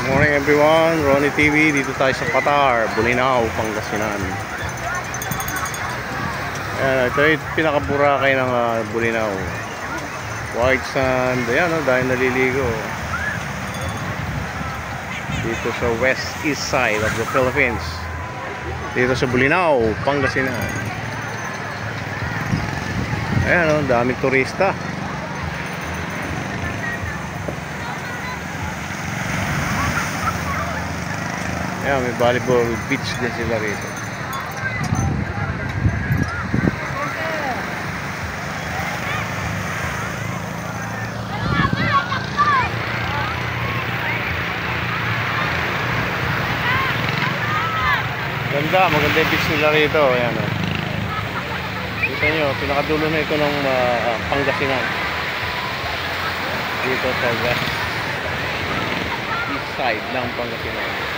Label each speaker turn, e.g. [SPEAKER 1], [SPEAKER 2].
[SPEAKER 1] Morning everyone, Ronnie TV, dito tayo sa Patar, Bolinao, Pangasinan. Ayan, ito yung pinaka-Boracay ng Bolinao. White sand, ayan dahil naliligo dito sa east side of the Philippines, dito sa Bolinao, Pangasinan. Ayan daming turista. Ayan, may volleyball beach din sila rito. Maganda yung beach nila rito. Ayan o. Kita nyo, pinakadulo na ito ng Pangasinan. Dito sa east side ng Pangasinan.